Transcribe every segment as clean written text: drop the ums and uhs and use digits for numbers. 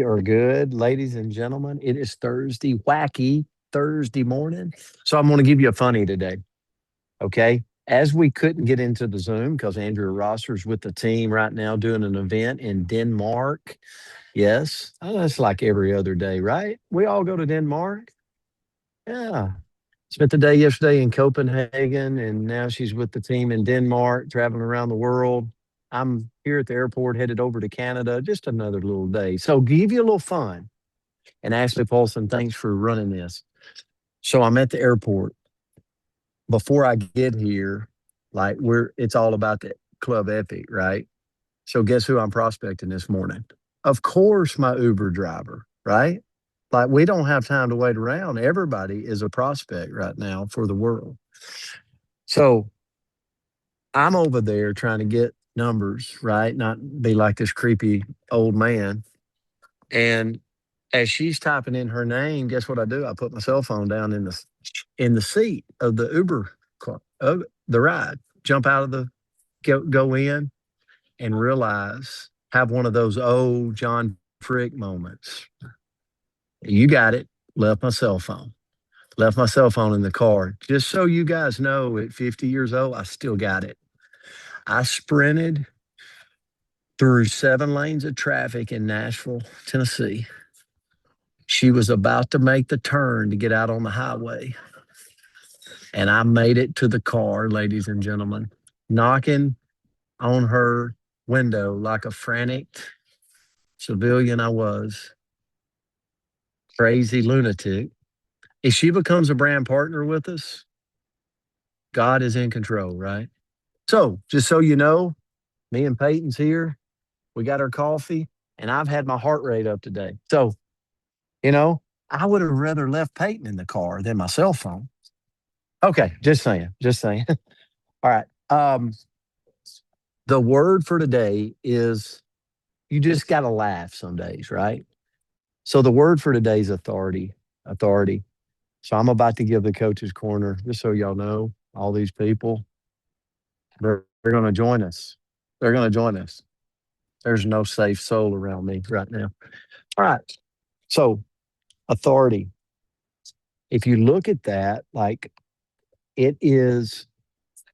are good, ladies and gentlemen. It is Thursday, wacky Thursday morning. So I'm going to give you a funny today. Okay. As we couldn't get into the Zoom because Andrew Rosser's with the team right now doing an event in Denmark. Yes. It's like every other day, right? We all go to Denmark. Yeah. Spent the day yesterday in Copenhagen, and now she's with the team in Denmark, traveling around the world. I'm here at the airport, headed over to Canada. Just another little day. So, give you a little fun. And Ashley Paulson, thanks for running this. So, I'm at the airport. Before I get here, like it's all about the Club Epic, right? So, guess who I'm prospecting this morning? Of course, my Uber driver, right? Like, we don't have time to wait around. Everybody is a prospect right now for the world. So I'm over there trying to get numbers, right? Not be like this creepy old man. And as she's typing in her name, guess what I do? I put my cell phone down in the seat of the Uber car, of the ride, jump out of the go in and realize have one of those old John Frick moments. You got it. Left my cell phone. Left my cell phone in the car. Just so you guys know, at 50 years old, I still got it. I sprinted through 7 lanes of traffic in Nashville, Tennessee. She was about to make the turn to get out on the highway. And I made it to the car, ladies and gentlemen, knocking on her window like a frantic civilian I was, crazy lunatic. If she becomes a brand partner with us, God is in control, right? So, just so you know, me and Peyton's here. We got our coffee, and I've had my heart rate up today. So, you know, I would have rather left Peyton in the car than my cell phone. Okay, just saying, just saying. All right. The word for today is you just got to laugh some days, right? So the word for today is authority. Authority. So I'm about to give the coach's corner, just so y'all know, all these people, they're going to join us. They're going to join us. There's no safe soul around me right now. All right. So authority. If you look at that, like it is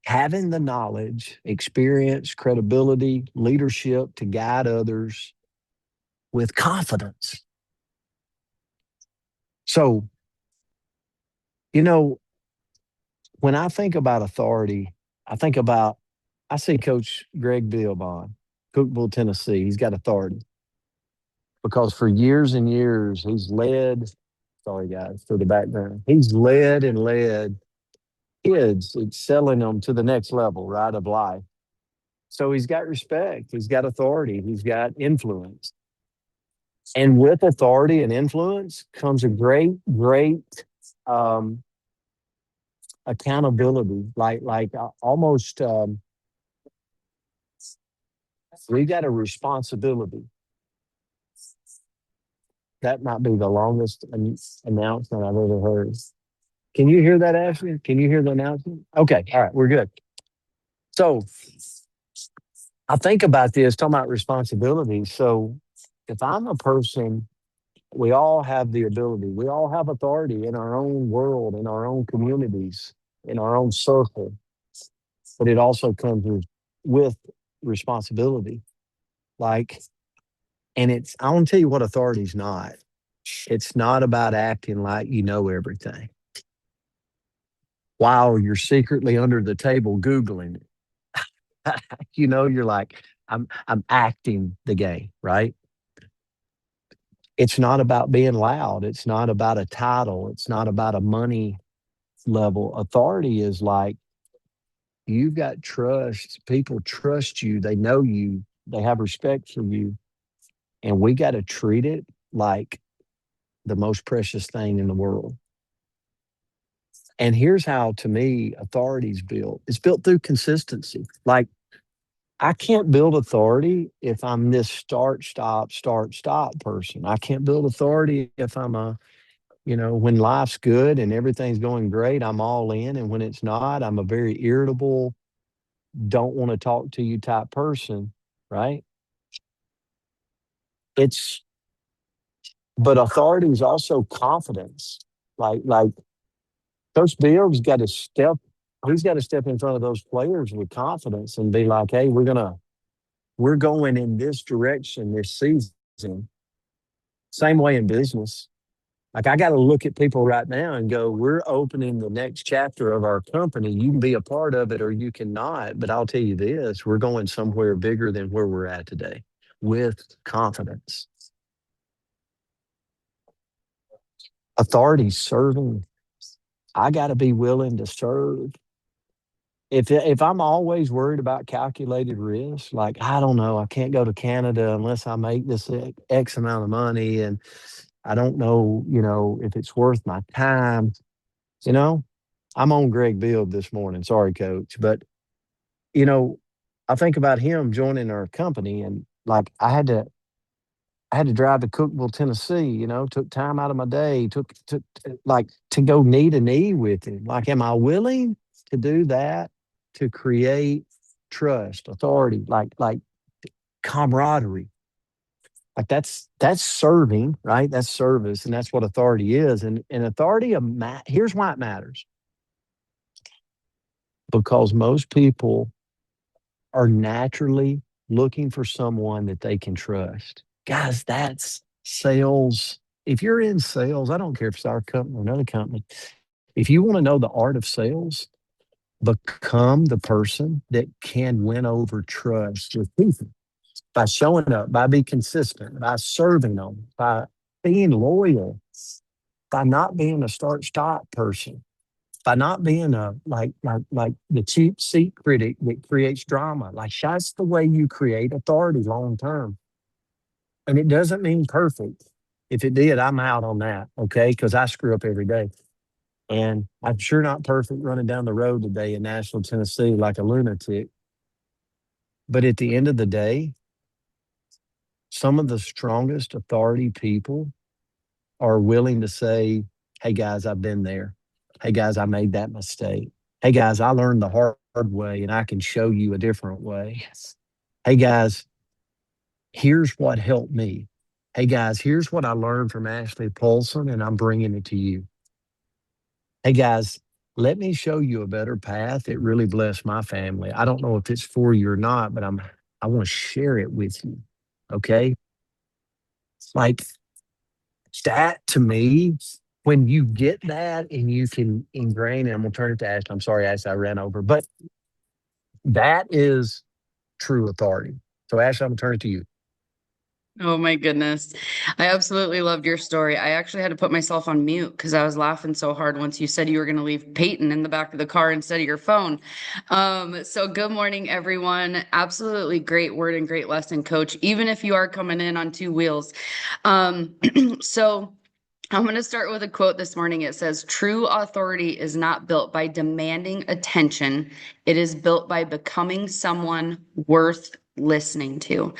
having the knowledge, experience, credibility, leadership to guide others with confidence. So, you know, when I think about authority, I think about, I see Coach Greg Bilbon, Cookville, Tennessee. He's got authority because for years and years, he's led, sorry guys for the background, he's led and led kids, excelling them to the next level, right, of life. So he's got respect, he's got authority, he's got influence. And with authority and influence comes a great um, accountability, like almost we got a responsibility. That might be the longest announcement I've ever heard. Can you hear that, Ashley? Can you hear the announcement? Okay, all right, we're good. So I think about this, talking about responsibility. So if I'm a person, we all have the ability, we all have authority in our own world, in our own communities, in our own circle, but it also comes with responsibility. Like, and I want to tell you what authority is not. It's not about acting like you know everything while you're secretly under the table Googling it. You're like, I'm acting the game, right? It's not about being loud. It's not about a title. It's not about a money level. Authority is like you've got trust. People trust you. They know you. They have respect for you. And we got to treat it like the most precious thing in the world. And here's how, to me, authority is built. It's built through consistency. Like I can't build authority if I'm this start, stop person. I can't build authority if I'm when life's good and everything's going great, I'm all in. And when it's not, I'm a very irritable, don't want to talk to you type person, right? It's But authority is also confidence. Like Coach Bill's got to step. He's got to step in front of those players with confidence and be like, "Hey, we're going in this direction this season." Same way in business. Like I got to look at people right now and go, "We're opening the next chapter of our company. You can be a part of it or you cannot. But I'll tell you this: we're going somewhere bigger than where we're at today with confidence." Authority serving. I got to be willing to serve. If I'm always worried about calculated risk, like I don't know, I can't go to Canada unless I make this X amount of money, and I don't know, if it's worth my time. You know, I'm on Greg Bill this morning. Sorry, Coach, but you know, I think about him joining our company, and like I had to drive to Cookville, Tennessee. Took time out of my day, took like to go knee to knee with him. Like, am I willing to do that to create trust, authority, like camaraderie? Like that's serving, right? That's service, and that's what authority is. And authority, here's why it matters: because most people are naturally looking for someone that they can trust. Guys, that's sales. If you're in sales, I don't care if it's our company or another company. If you want to know the art of sales, become the person that can win over trust with people by showing up, by being consistent, by serving them, by being loyal, by not being a start stop person, by not being a like the cheap seat critic that creates drama. Like that's the way you create authority long term. And it doesn't mean perfect. If it did, I'm out on that. Okay. Because I screw up every day. And I'm sure not perfect running down the road today in Nashville, Tennessee, like a lunatic. But at the end of the day, some of the strongest authority people are willing to say, "Hey guys, I've been there. Hey guys, I made that mistake. Hey guys, I learned the hard way and I can show you a different way. Yes. Hey guys, here's what helped me. Hey guys, here's what I learned from Ashley Paulson and I'm bringing it to you. Hey guys, let me show you a better path. It really blessed my family. I don't know if it's for you or not, but I want to share it with you." Okay? Like that to me, when you get that and you can ingrain it, I'm gonna turn it to Ash. I'm sorry, Ash, I ran over, but that is true authority. So Ash, I'm gonna turn it to you. Oh my goodness. I absolutely loved your story. I actually had to put myself on mute because I was laughing so hard once you said you were going to leave Peyton in the back of the car instead of your phone. So good morning, everyone. Absolutely great word and great lesson, coach, even if you are coming in on two wheels. Um, so I'm going to start with a quote this morning. It says, "True authority is not built by demanding attention. It is built by becoming someone worth listening to."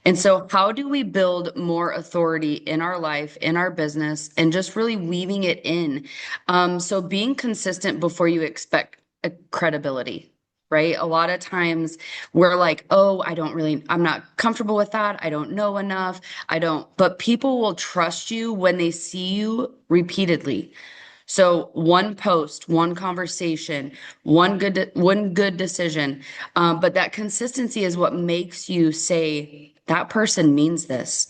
And so, how do we build more authority in our life, in our business, and just really weaving it in? So, being consistent before you expect a credibility, right? A lot of times we're like, oh, I'm not comfortable with that. I don't know enough. But people will trust you when they see you repeatedly. So one post, one conversation, one good decision, but that consistency is what makes you say that person means this,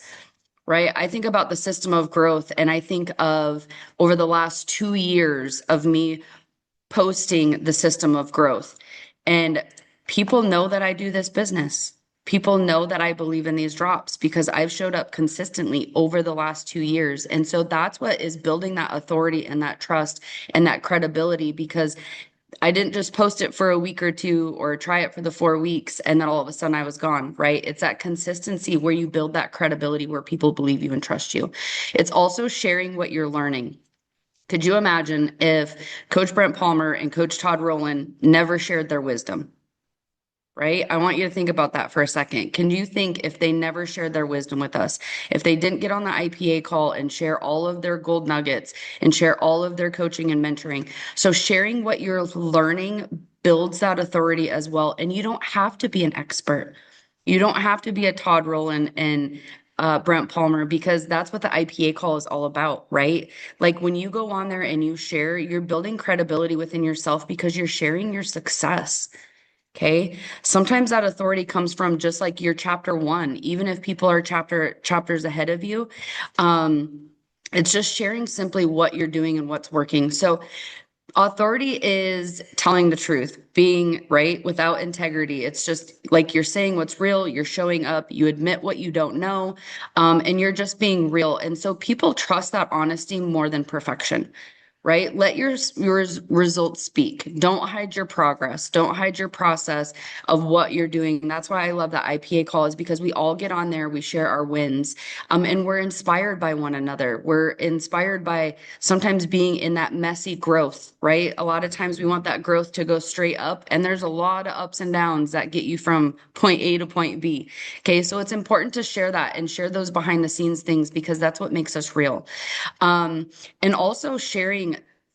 right? I think about the system of growth, and I think of over the last 2 years of me posting the system of growth, and people know that I do this business. People know that I believe in these drops because I've showed up consistently over the last 2 years. And so that's what is building that authority and that trust and that credibility, because I didn't just post it for a week or two or try it for the 4 weeks and then all of a sudden I was gone, right? It's that consistency where you build that credibility where people believe you and trust you. It's also sharing what you're learning. Could you imagine if Coach Brent Palmer and Coach Todd Rowland never shared their wisdom? Right? I want you to think about that for a second. Can you think if they never shared their wisdom with us, if they didn't get on the IPA call and share all of their gold nuggets and share all of their coaching and mentoring? So, sharing what you're learning builds that authority as well. And you don't have to be an expert. You don't have to be a Todd Rowland and Brent Palmer, because that's what the IPA call is all about, right? Like when you go on there and you share, you're building credibility within yourself because you're sharing your success. Okay. Sometimes that authority comes from just like your chapter one, even if people are chapters ahead of you. It's just sharing simply what you're doing and what's working. So authority is telling the truth, being right without integrity. It's just like you're saying what's real, you're showing up, you admit what you don't know, and you're just being real. And so people trust that honesty more than perfection. Right? Let your results speak. Don't hide your progress. Don't hide your process of what you're doing. And that's why I love that IPA call, is because we all get on there, we share our wins, and we're inspired by one another. We're inspired by sometimes being in that messy growth, right? A lot of times we want that growth to go straight up, and there's a lot of ups and downs that get you from point A to point B. Okay, so it's important to share that and share those behind the scenes things, because that's what makes us real. And also sharing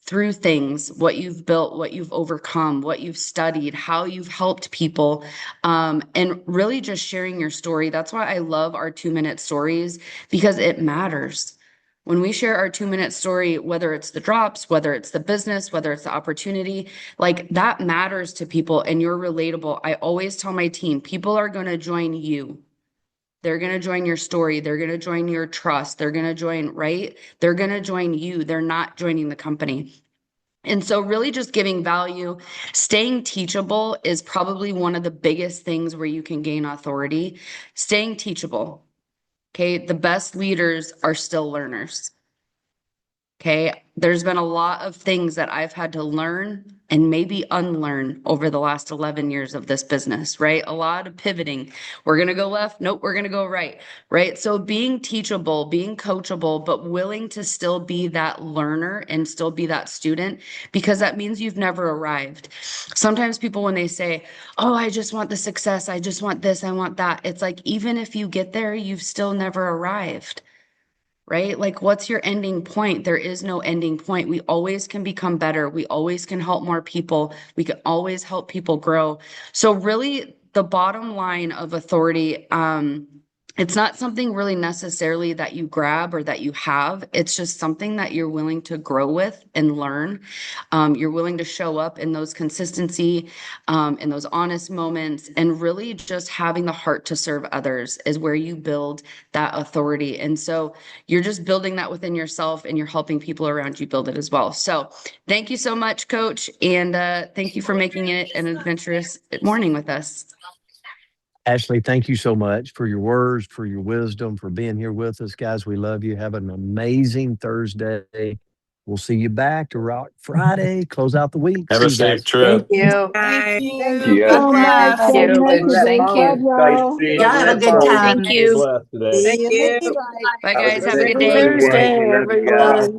through things, what you've built, what you've overcome, what you've studied, how you've helped people, and really just sharing your story. That's why I love our 2-minute stories, because it matters. When we share our 2-minute story, whether it's the drops, whether it's the business, whether it's the opportunity, like that matters to people and you're relatable. I always tell my team, people are going to join you. They're going to join your story. They're going to join your trust. They're going to join, right? They're going to join you. They're not joining the company. And so really just giving value, staying teachable is probably one of the biggest things where you can gain authority. Staying teachable. Okay. The best leaders are still learners. Okay. There's been a lot of things that I've had to learn and maybe unlearn over the last 11 years of this business, right? A lot of pivoting. We're going to go left. Nope. We're going to go right. Right. So being teachable, being coachable, but willing to still be that learner and still be that student, because that means you've never arrived. Sometimes people, when they say, oh, I just want the success, I just want this, I want that. It's like, even if you get there, you've still never arrived. Right? Like, what's your ending point? There is no ending point. We always can become better. We always can help more people. We can always help people grow. So really, the bottom line of authority, it's not something really necessarily that you grab or that you have. It's just something that you're willing to grow with and learn. You're willing to show up in those consistency, in those honest moments, and really just having the heart to serve others is where you build that authority. And so you're just building that within yourself, and you're helping people around you build it as well. So thank you so much, Coach. And thank you for making it an adventurous morning with us. Ashley, thank you so much for your words, for your wisdom, for being here with us. Guys, we love you. Have an amazing Thursday. We'll see you back to Rock Friday, close out the week. Have See a you guys. safe trip. you. Thank Thank you. you. God Oh my bless. goodness. Thank Love you. y'all. Y'all have a good time. Be blessed today. Thank you. Bye, Have a guys. good Have a day. good Happy day. Thursday, Love you guys. everyone.